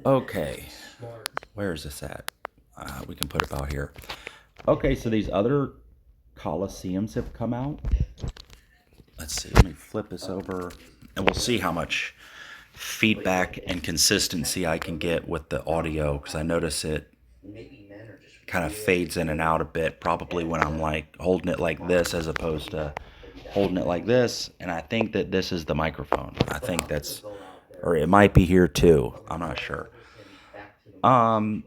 Okay, where is this at? We can put it about here. Okay, so these other Coliseums have come out. Let's see, let me flip this over and we'll see how much feedback and consistency I can get with the audio because I notice it kind of fades in and out a bit, probably when I'm like holding it like this as opposed to holding it like this. And I think that this is the microphone. I think that's, or it might be here too. I'm not sure. Um,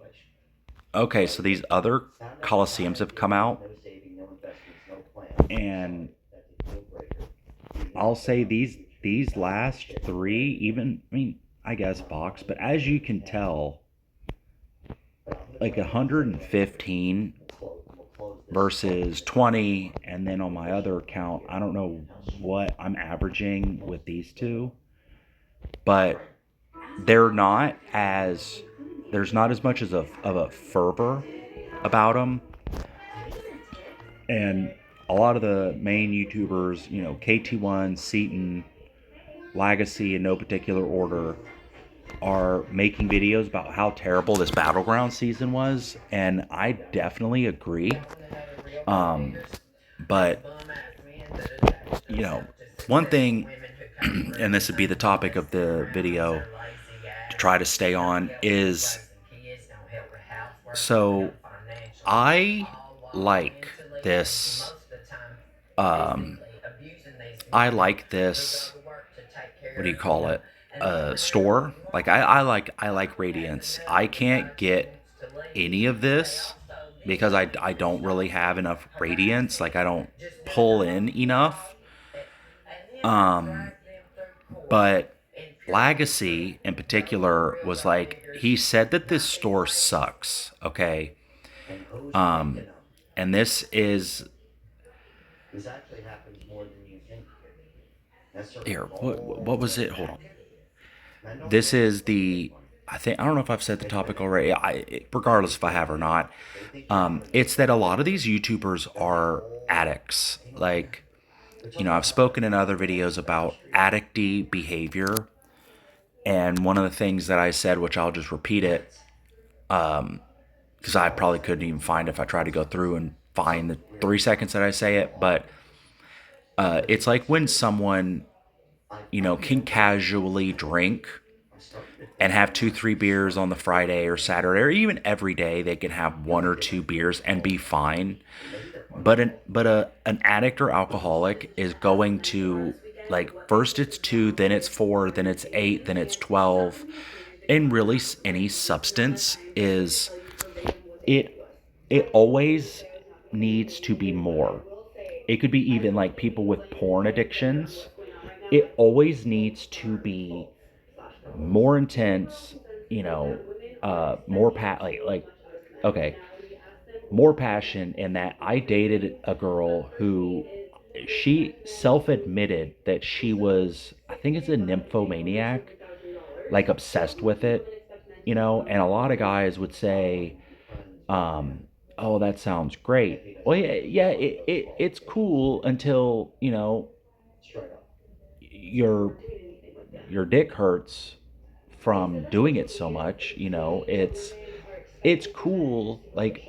okay, so these other Coliseums have come out, and I'll say these last three, even I mean, I guess box, but as you can tell, like 115 versus 20, and then on my other account, I don't know what I'm averaging with these two, but they're not as there's not as much as of a fervor about them, and a lot of the main YouTubers, Kt1, Seatin, Lagacy in no particular order, are making videos about how terrible this battleground season was, and I definitely agree. Um, but you know, one thing, and this would be the topic of the video to try to stay on is so I like this. Um, I like this. What do you call it? Store. Like I like Radiance. I can't get any of this because I don't really have enough Radiance. Like I don't pull in enough. Um, but Lagacy in particular was like he said that this store sucks. Okay. Um, and this is here. What was it? Hold on. This is the I don't know if I've said the topic already. Regardless if I have or not, it's that a lot of these YouTubers are addicts. Like, I've spoken in other videos about addicty behavior, and one of the things that I said, which I'll just repeat it, because I probably couldn't even find it if I tried to go through and find the 3 seconds that I say it, but it's like when someone can casually drink and have two, 3 beers on the Friday or Saturday, or even every day, they can have one or two beers and be fine. But an addict or alcoholic is going to, like, first it's two, then it's four, then it's eight, then it's 12. And really, any substance is it it always needs to be more. It could be even like people with porn addictions. It always needs to be more intense, you know, more okay, more passion. In that I dated a girl who she self-admitted that she was, I think it's a nymphomaniac, like obsessed with it, and a lot of guys would say, um, oh, that sounds great. Well, yeah, it's cool until, your your dick hurts from doing it so much. It's cool, like,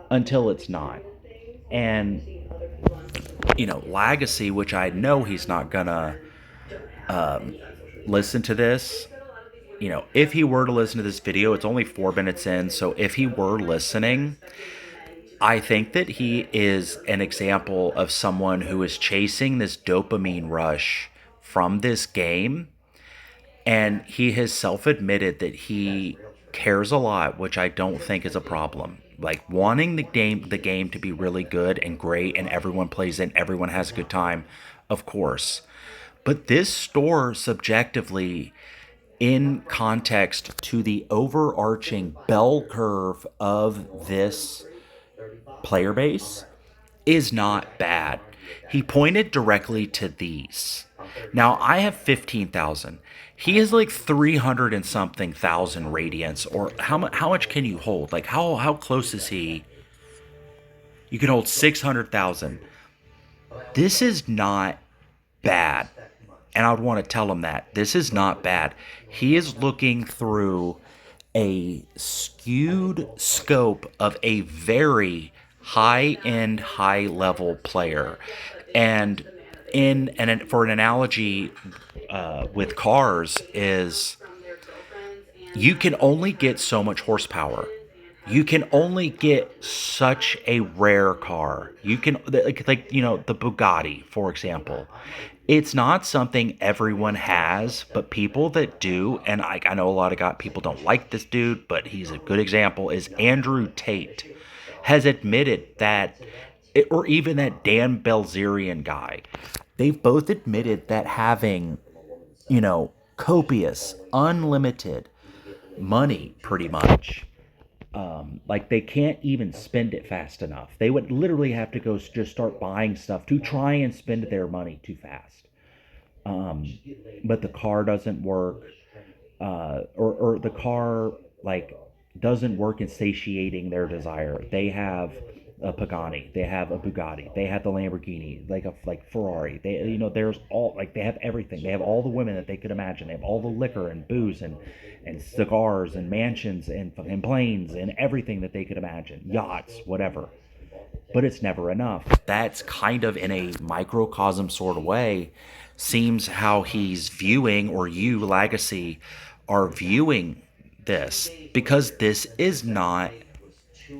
until it's not. And Lagacy, which I know he's not gonna listen to this. If he were to listen to this video, it's only 4 minutes in, so if he were listening, I think that he is an example of someone who is chasing this dopamine rush from this game, and he has self-admitted that he cares a lot, which I don't think is a problem. Like, wanting the game to be really good and great, and everyone plays it, and everyone has a good time, of course. But this store, subjectively, in context to the overarching bell curve of this player base, is not bad. He pointed directly to these. Now I have 15,000. He has like 300 and something thousand radiance. Or how much can you hold? Like, how close is he? You can hold 600,000. This is not bad. And I would want to tell him that this is not bad. He is looking through a skewed scope of a very high end, high level player. And for an analogy with cars is you can only get so much horsepower. You can only get such a rare car. You can like the Bugatti, for example. It's not something everyone has, but people that do, and I know a lot of people don't like this dude, but he's a good example. Is Andrew Tate has admitted that, or even that Dan Belzerian guy, they've both admitted that having copious, unlimited money, pretty much. Like they can't even spend it fast enough. They would literally have to go just start buying stuff to try and spend their money too fast. But the car doesn't work, or the car like doesn't work in satiating their desire. They have a Pagani, they have a Bugatti, they have the Lamborghini, like Ferrari. They there's all like they have everything. They have all the women that they could imagine. They have all the liquor and booze and cigars and mansions and fucking planes and everything that they could imagine, yachts, whatever. But it's never enough. That's kind of in a microcosm sort of way, seems how he's viewing, or you, Lagacy, are viewing this, because this is not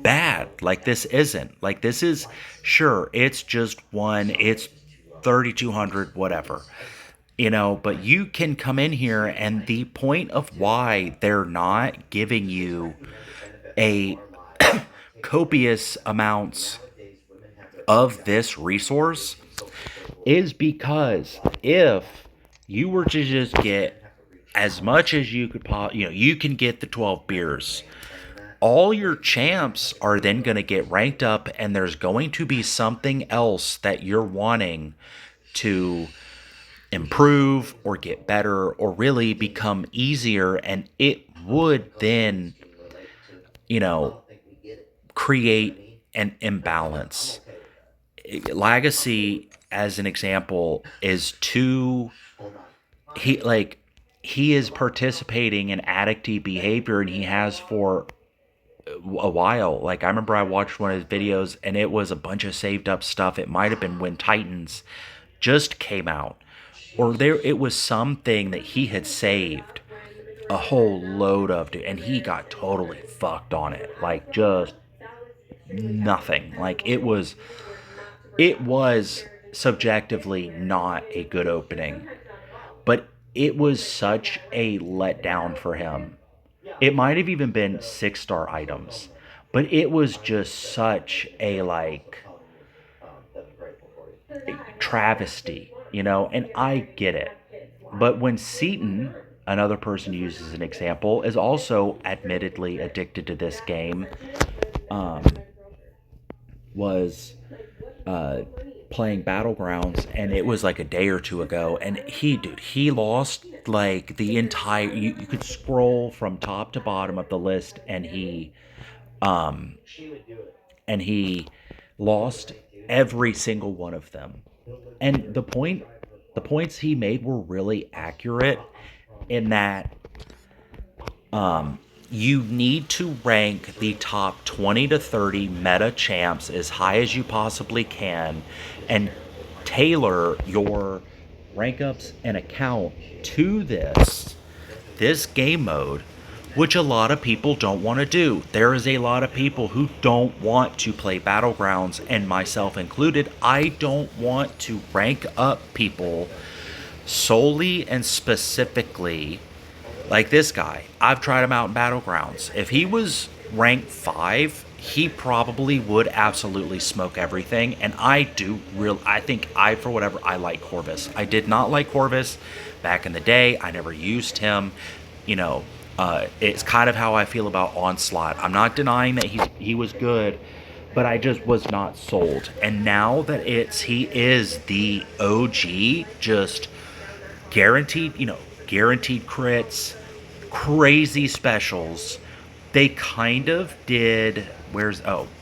bad. Like, this isn't. Like, this is, sure, it's just one, it's 3,200, whatever. But you can come in here, and the point of why they're not giving you a copious amounts of this resource is because if you were to just get as much as you could you can get the 12 beers. All your champs are then going to get ranked up, and there's going to be something else that you're wanting to improve or get better or really become easier, and it would then, create an imbalance. Lagacy, as an example, is too he is participating in addictive behavior, and he has for a while. Like, I remember I watched one of his videos, and it was a bunch of saved up stuff. It might have been when Titans just came out, or it was something that he had saved a whole load of, and he got totally fucked on it. Like, just nothing. Like, it was subjectively not a good opening, but it was such a letdown for him. It might have even been 6-star items, but it was just such a travesty, and I get it. But when Seatin, another person used as an example, is also admittedly addicted to this game, um, was playing Battlegrounds, and it was like a day or two ago, and he lost like the entire. You could scroll from top to bottom of the list, and um, he lost every single one of them. And the points he made were really accurate in that you need to rank the top 20 to 30 meta champs as high as you possibly can, and tailor your rank ups and account to this game mode, which a lot of people don't want to do. There is a lot of people who don't want to play Battlegrounds, and myself included. I don't want to rank up people solely and specifically like this guy. I've tried him out in Battlegrounds. If he was ranked 5, he probably would absolutely smoke everything. And I think for whatever, I like Corvus. I did not like Corvus back in the day. I never used him. It's kind of how I feel about Onslaught. I'm not denying that he was good, but I just was not sold. And now that he is the OG, just guaranteed, guaranteed crits, crazy specials. They kind of did.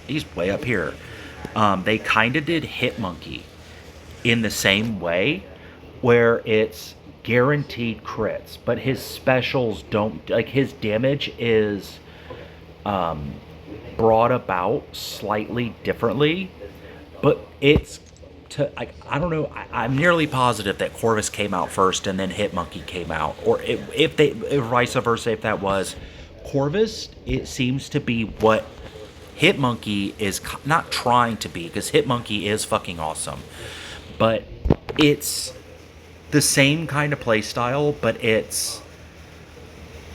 He's way up here. They kind of did Hitmonkey in the same way, where it's guaranteed crits, but his specials don't, like, his damage is brought about slightly differently, but it's to, I don't know. I'm nearly positive that Corvus came out first and then Hitmonkey came out, or if vice versa, if that was Corvus, it seems to be what Hitmonkey is not trying to be, because Hitmonkey is fucking awesome, but it's the same kind of play style, but it's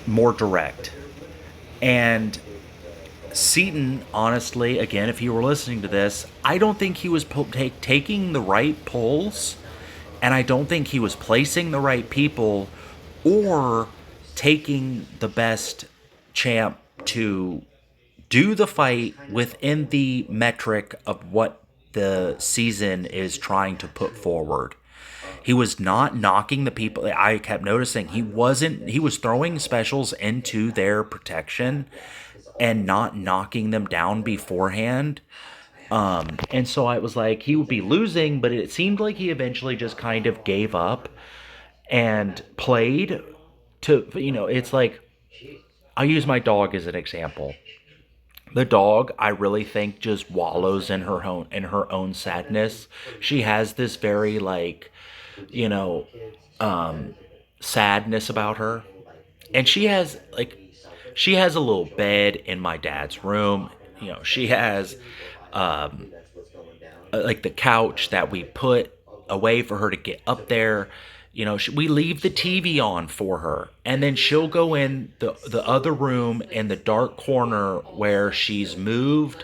more direct. And Seatin, honestly, again, if you were listening to this, I don't think he was taking the right pulls, and I don't think he was placing the right people or taking the best champ to do the fight within the metric of what the season is trying to put forward. He was not knocking the people. I kept noticing he was throwing specials into their protection and not knocking them down beforehand. And so I was like, he would be losing, but it seemed like he eventually just kind of gave up and played to, it's like, I'll use my dog as an example. The dog, I really think, just wallows in her own sadness. She has this very, like, you know, sadness about her. And she has a little bed in my dad's room. She has like the couch that we put away for her to get up there. We leave the TV on for her, and then she'll go in the other room in the dark corner where she's moved,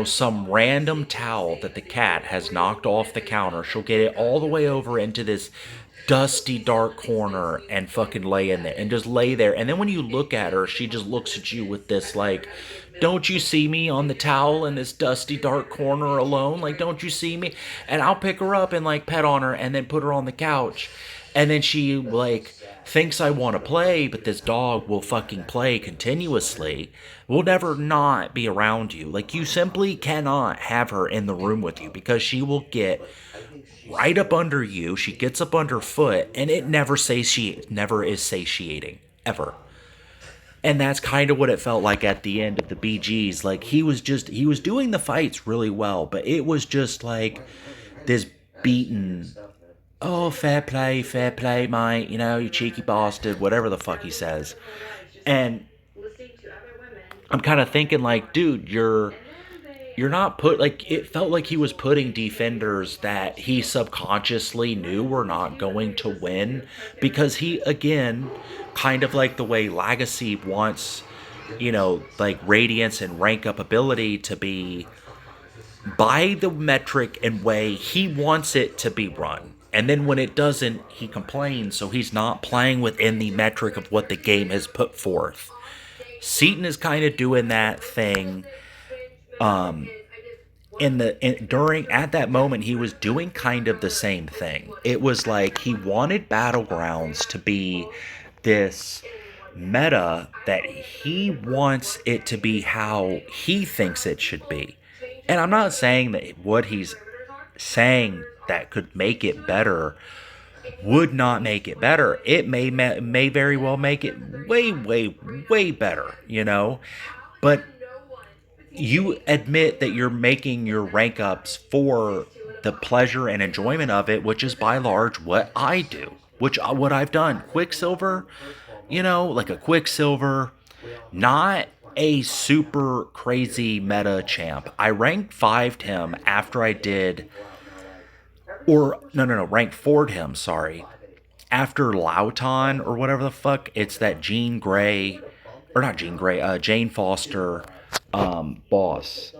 some random towel that the cat has knocked off the counter. She'll get it all the way over into this dusty dark corner and fucking lay in there and just lay there. And then when you look at her, she just looks at you with this, like, don't you see me on the towel in this dusty dark corner alone? Like, don't you see me? And I'll pick her up and, like, pet on her and then put her on the couch. And then she, like, thinks I want to play, but this dog will fucking play continuously. Will never not be around you. Like, you simply cannot have her in the room with you, because she will get right up under you. She gets up underfoot, and it never is satiating ever. And that's kind of what it felt like at the end of the BGs. Like, he was doing the fights really well, but it was just like this beaten, oh, fair play, mate, you cheeky bastard, whatever the fuck he says. And I'm kind of thinking, like, dude, you're not like, it felt like he was putting defenders that he subconsciously knew were not going to win, because he, again, kind of like the way Lagacy wants, like, radiance and rank up ability to be by the metric and way he wants it to be run. And then when it doesn't, he complains, so he's not playing within the metric of what the game has put forth. Seatin is kind of doing that thing. At that moment, he was doing kind of the same thing. It was like he wanted Battlegrounds to be this meta that he wants it to be how he thinks it should be. And I'm not saying that what he's saying that could make it better would not make it better. It may very well make it way better, But you admit that you're making your rank ups for the pleasure and enjoyment of it, which is by large what I do, what I've done. Quicksilver, like a Quicksilver, not a super crazy meta champ. I ranked 5'd him after I did, or no, ranked 4'd him, sorry, after Lauton or whatever the fuck. It's that Jane Foster boss.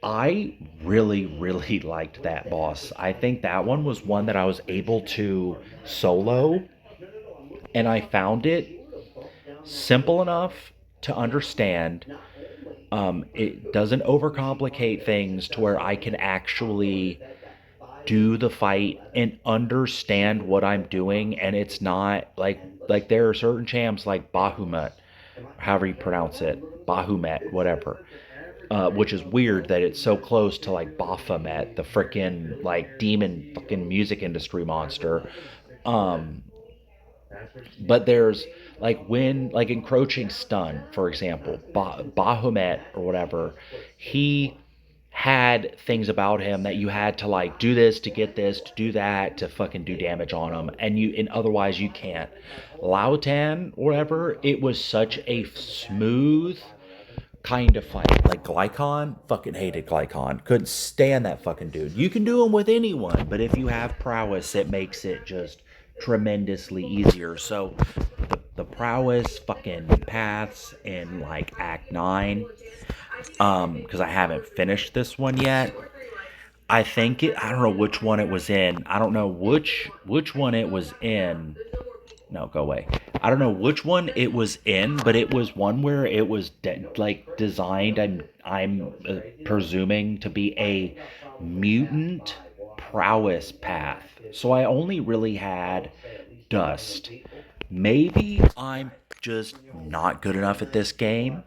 I really liked that boss. I think that one was one that I was able to solo, and I found it simple enough to understand. It doesn't overcomplicate things to where I can actually do the fight and understand what I'm doing, and it's not like there are certain champs like Bahamut, however you pronounce it, Bahamut, whatever. Which is weird that it's so close to, like, Baphomet, the freaking, like, demon fucking music industry monster. Um, but there's like when like encroaching stun, for example, Bahamut or whatever, he had things about him that you had to like do this to get this to do that to fucking do damage on him, and otherwise you can't. Lautan, whatever, it was such a smooth kind of fight. Like Glycon, fucking hated Glycon. Couldn't stand that fucking dude. You can do him with anyone, but if you have prowess, it makes it just tremendously easier. So the prowess fucking paths in like Act 9, because I haven't finished this one yet. I don't know which one it was in. I don't know which one it was in. No, go away. I don't know which one it was in, but it was one where it was like designed. I'm presuming to be a mutant prowess path. So I only really had dust. Maybe I'm just not good enough at this game,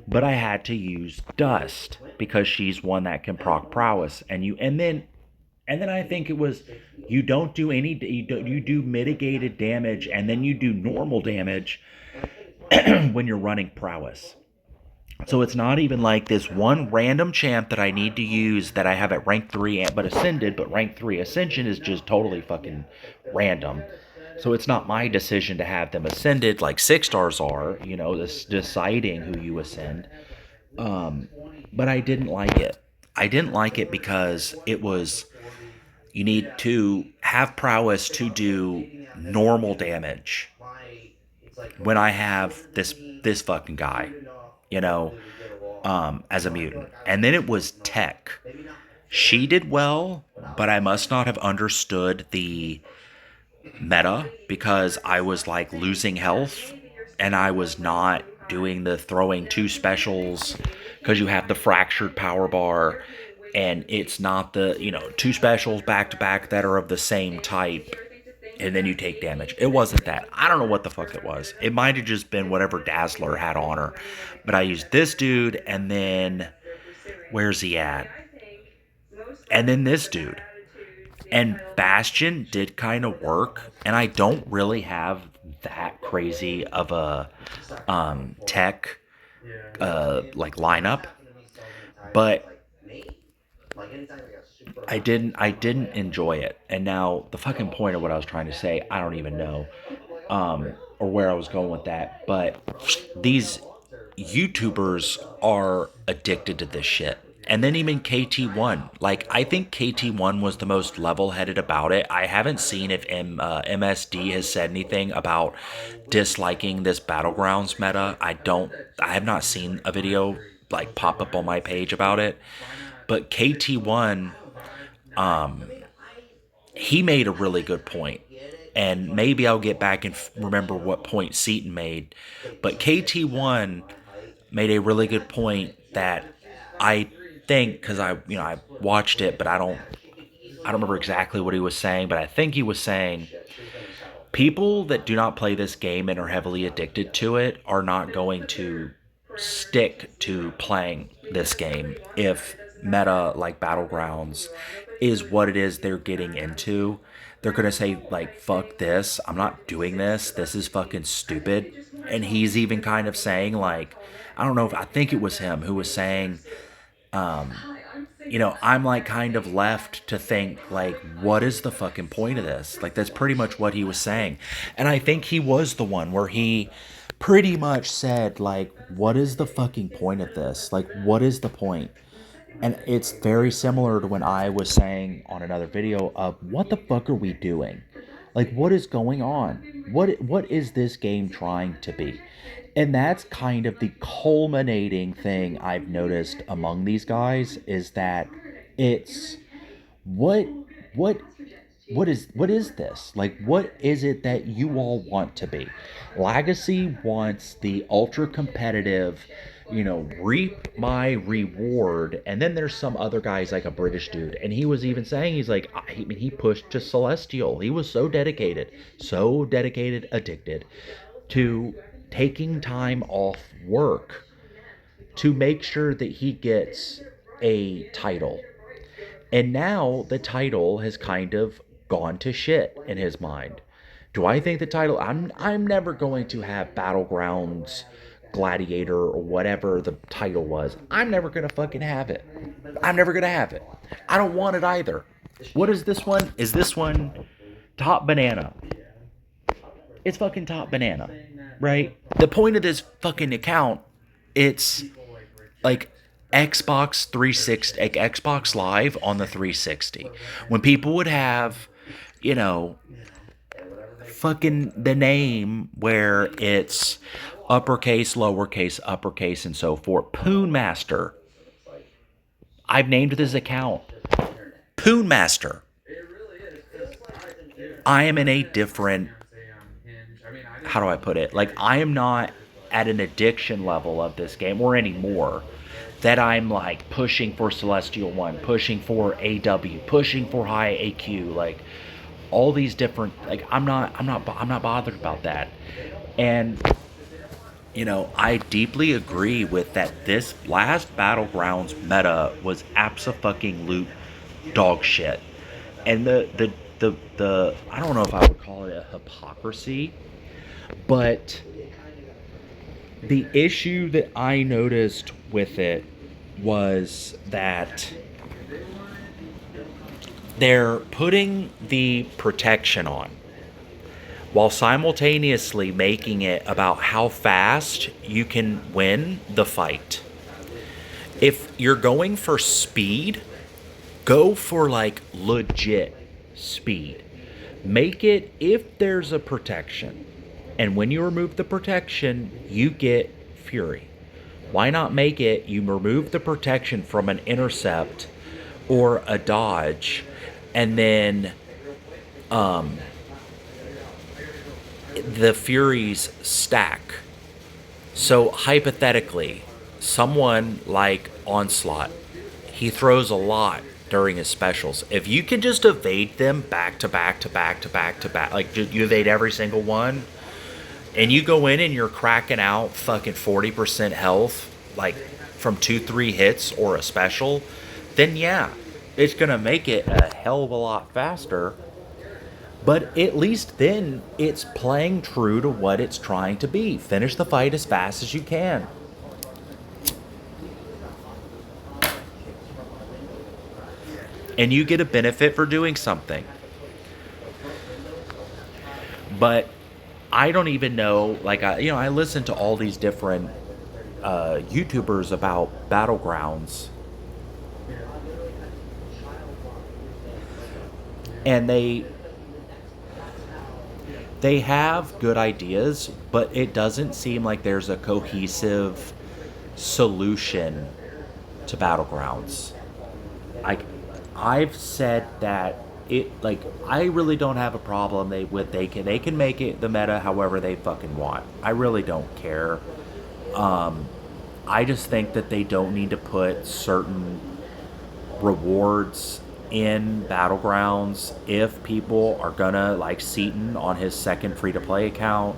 but I had to use dust because she's one that can proc prowess, and then I think it was you don't do any you do mitigated damage and then you do normal damage when you're running prowess. So it's not even like this one random champ that I need to use that I have at rank 3 but ascended, but rank 3 ascension is just totally fucking random. So it's not my decision to have them ascended like 6 stars are, this deciding who you ascend. Um, but I didn't like it. I didn't like it because it was you need to have prowess to do normal damage when I have this fucking guy, you know, as a mutant. And then it was tech. She did well, but I must not have understood the meta because I was like losing health and I was not doing the throwing two specials because you have the fractured power bar and it's not the, two specials back to back that are of the same type and then you take damage. It wasn't that. I don't know what the fuck it was. It might have just been whatever Dazzler had on her. But I used this dude and then where's he at? And then this dude. And Bastion did kind of work, and I don't really have that crazy of a tech like lineup, but I didn't enjoy it. And now the fucking point of what I was trying to say, I don't even know, or where I was going with that. But these YouTubers are addicted to this shit. And then even Kt1. Like, I think Kt1 was the most level headed about it. I haven't seen if MSD has said anything about disliking this Battlegrounds meta. I have not seen a video like pop up on my page about it. But Kt1, he made a really good point. And maybe I'll get back and remember what point Seatin made. But Kt1 made a really good point that I think because I watched it, but I don't remember exactly what he was saying, but I think he was saying people that do not play this game and are heavily addicted to it are not going to stick to playing this game if meta like Battlegrounds is what it is they're getting into. They're going to say, like, fuck this. I'm not doing this. This is fucking stupid. And he's even kind of saying, like, I don't know if I think it was him who was saying, I'm like kind of left to think, like, what is the fucking point of this? Like, that's pretty much what he was saying. And I think he was the one where he pretty much said, like, what is the fucking point of this? Like, what is the point? And it's very similar to when I was saying on another video of what the fuck are we doing? Like, what is going on? What is this game trying to be? And that's kind of the culminating thing I've noticed among these guys is that it's what what what is this? Like, what is it that you all want to be? Lagacy wants the ultra competitive, reap my reward. And then there's some other guys like a British dude, and he was even saying he's like, I mean, he pushed to Celestial. He was so dedicated, addicted to taking time off work to make sure that he gets a title. And now the title has kind of gone to shit in his mind. Do I think the title? I'm never going to have Battlegrounds, Gladiator, or whatever the title was. I'm never gonna fucking have it. I'm never gonna have it. I don't want it either. What is this one? Is this one top banana? It's fucking top banana, right? The point of this fucking account, it's like Xbox 360, like Xbox Live on the 360. When people would have, you know, fucking the name where it's uppercase, lowercase, uppercase, and so forth. Poon Master. I've named this account Poon Master. I am in a different, how do I put it? Like, I am not at an addiction level of this game or anymore that I'm like pushing for Celestial 1, pushing for AW, pushing for high AQ, like all these different, like I'm not bothered about that. And I deeply agree with that. This last Battlegrounds meta was abso-fucking-loot dog shit. And the I don't know if I would call it a hypocrisy, but the issue that I noticed with it was that they're putting the protection on while simultaneously making it about how fast you can win the fight. If you're going for speed, go for like legit speed. Make it if there's a protection. And when you remove the protection, you get Fury. Why not make it you remove the protection from an intercept or a dodge, and then the Furies stack? So hypothetically, someone like Onslaught, he throws a lot during his specials. If you can just evade them back to back to back to back to back, like you evade every single one, and you go in and you're cracking out fucking 40% health, like from 2-3 hits or a special, then yeah, it's gonna make it a hell of a lot faster. But at least then it's playing true to what it's trying to be. Finish the fight as fast as you can. And you get a benefit for doing something. But I don't even know, like, I listen to all these different YouTubers about Battlegrounds. And they have good ideas, but it doesn't seem like there's a cohesive solution to Battlegrounds. I've said that I really don't have a problem they can make it the meta however they fucking want. I really don't care. I just think that they don't need to put certain rewards in Battlegrounds if people are gonna, like Seatin on his second free-to-play account,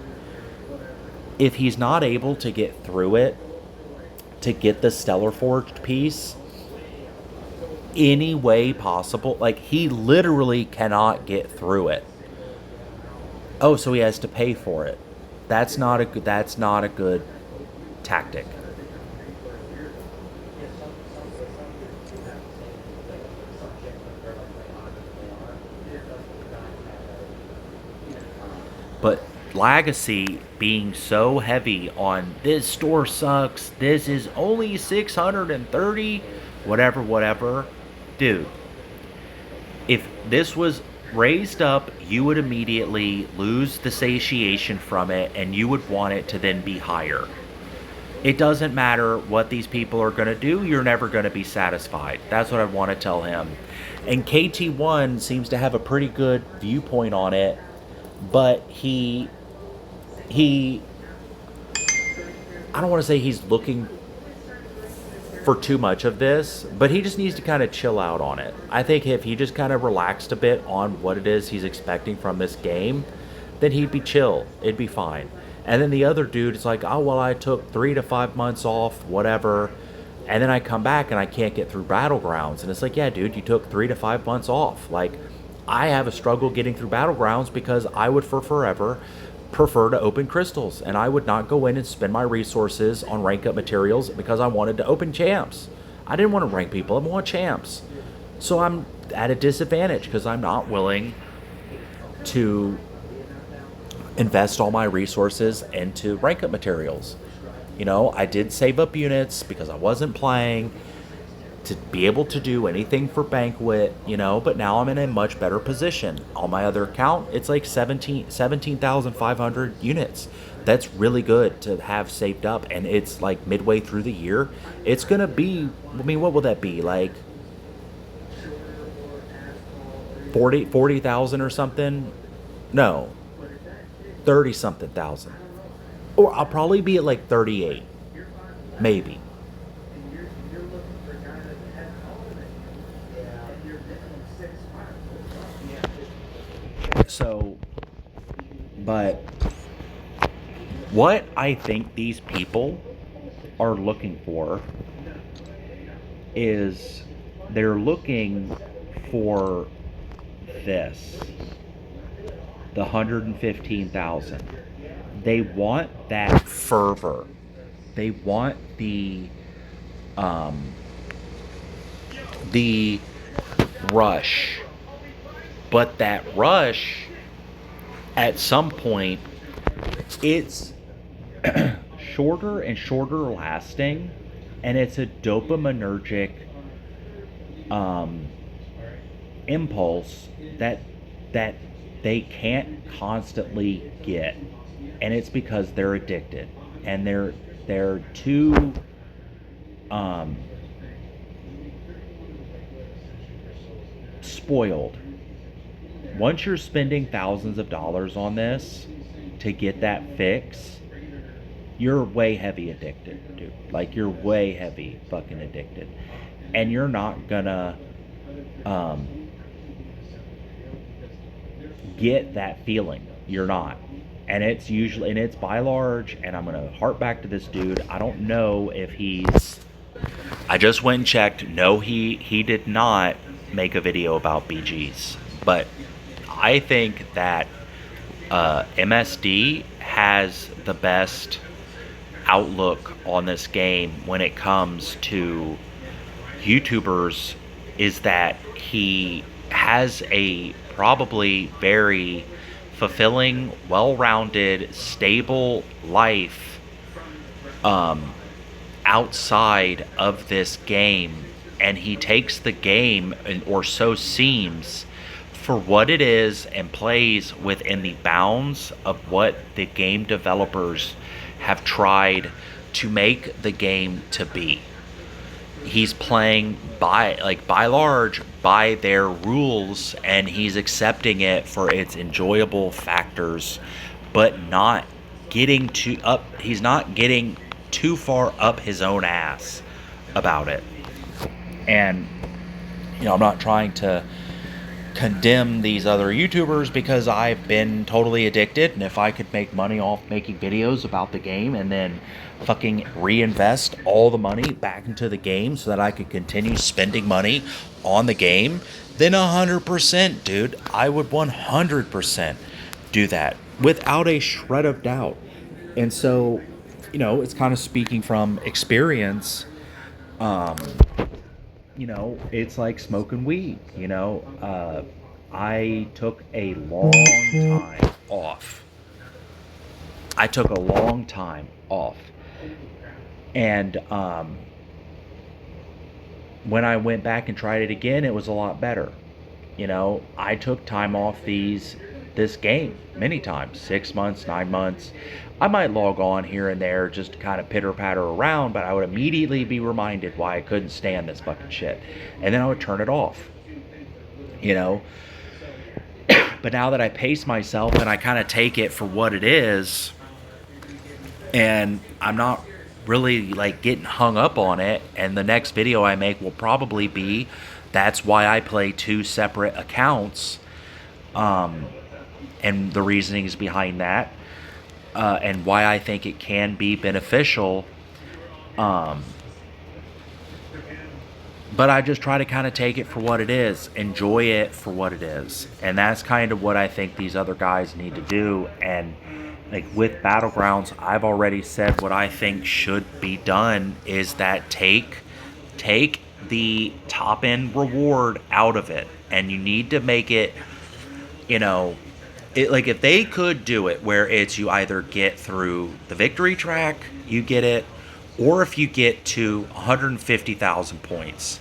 if he's not able to get through it to get the Stellar Forged piece any way possible, like he literally cannot get through it. Oh, so he has to pay for it. That's not a good tactic. But Lagacy being so heavy on this store sucks, this is only 630, whatever, dude, if this was raised up, you would immediately lose the satiation from it and you would want it to then be higher. It doesn't matter what these people are going to do, you're never going to be satisfied. That's what I want to tell him. And Kt1 seems to have a pretty good viewpoint on it, but he I don't want to say he's looking for too much of this, but he just needs to kind of chill out on it. I think if he just kind of relaxed a bit on what it is he's expecting from this game, then he'd be chill. It'd be fine. And then the other dude is like, oh, well, I took 3 to 5 months off, whatever, and then I come back and I can't get through Battlegrounds. And it's like, yeah, dude, you took 3 to 5 months off. Like, I have a struggle getting through Battlegrounds because I would for forever prefer to open crystals, and I would not go in and spend my resources on rank up materials because I wanted to open champs. I didn't want to rank people, I want champs. So I'm at a disadvantage because I'm not willing to invest all my resources into rank up materials. You know, I did save up units because I wasn't playing to be able to do anything for banquet, you know, but now I'm in a much better position. On my other account, it's like 17,500 units. That's really good to have saved up, and it's like midway through the year. It's gonna be, I mean, what will that be? Like 40,000 or something? No, 30 something thousand. Or I'll probably be at like 38, maybe. So, but what I think these people are looking for is they're looking for this, the 115,000. They want that fervor. They want um, the rush. But that rush, at some point, it's shorter and shorter lasting, and it's a dopaminergic um, impulse that they can't constantly get, and it's because they're addicted, and they're too um, spoiled. Once you're spending thousands of dollars on this to get that fix, you're way heavy addicted, dude. Like, you're way heavy fucking addicted. And you're not gonna um, get that feeling. You're not. And it's by large, and I'm gonna harp back to this dude. I don't know if he's. I just went and checked. No, he did not make a video about BGs. But I think that MSD has the best outlook on this game when it comes to YouTubers, is that he has a probably very fulfilling, well-rounded, stable life outside of this game, and he takes the game, or so seems, for what it is, and plays within the bounds of what the game developers have tried to make the game to be. He's playing by large by their rules, and he's accepting it for its enjoyable factors, but not getting too up. He's not getting too far up his own ass about it. And you know, I'm not trying to condemn these other YouTubers, because I've been totally addicted, and if I could make money off making videos about the game and then fucking reinvest all the money back into the game so that I could continue spending money on the game, then 100%, dude, I would 100% do that without a shred of doubt. And so, you know, it's kind of speaking from experience. You know, it's like smoking weed. You know, I took a long time off. I took a long time off. And when I went back and tried it again, it was a lot better. You know, I took time off this game many times, 6 months, 9 months. I might log on here and there just to kind of pitter patter around, but I would immediately be reminded why I couldn't stand this fucking shit, and then I would turn it off. You know, but now that I pace myself and I kind of take it for what it is, and I'm not really like getting hung up on it, and the next video I make will probably be that's why I play 2 separate accounts, and the reasonings behind that, and why I think it can be beneficial. but I just try to kind of take it for what it is, enjoy it for what it is. And that's kind of what I think these other guys need to do. And like with Battlegrounds, I've already said what I think should be done is that take the top end reward out of it. And you need to make it, you know, like if they could do it where it's you either get through the victory track, you get it, or if you get to 150,000 points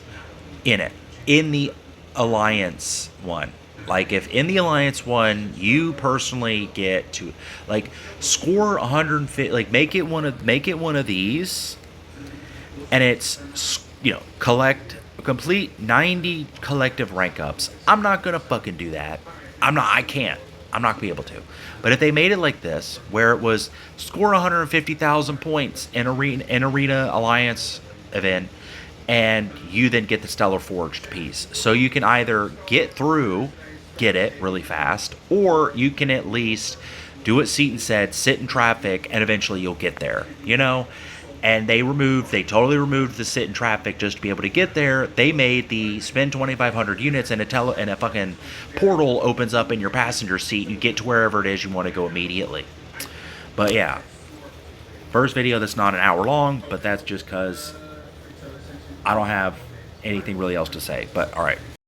in it, in the Alliance one. Like if in the Alliance one you personally get to like score 150, like make it one of these, and it's, complete 90 collective rank ups. I'm not gonna fucking do that. I can't. I'm not gonna be able to. But if they made it like this, where it was score 150,000 points in arena Alliance event, and you then get the Stellar Forged piece, so you can either get it really fast, or you can at least do what Seatin said, sit in traffic, and eventually you'll get there. And they totally removed the sit in traffic just to be able to get there. They made the spend 2,500 units and a fucking portal opens up in your passenger seat and you get to wherever it is you want to go immediately. But yeah, first video that's not an hour long, but that's just because I don't have anything really else to say. But all right.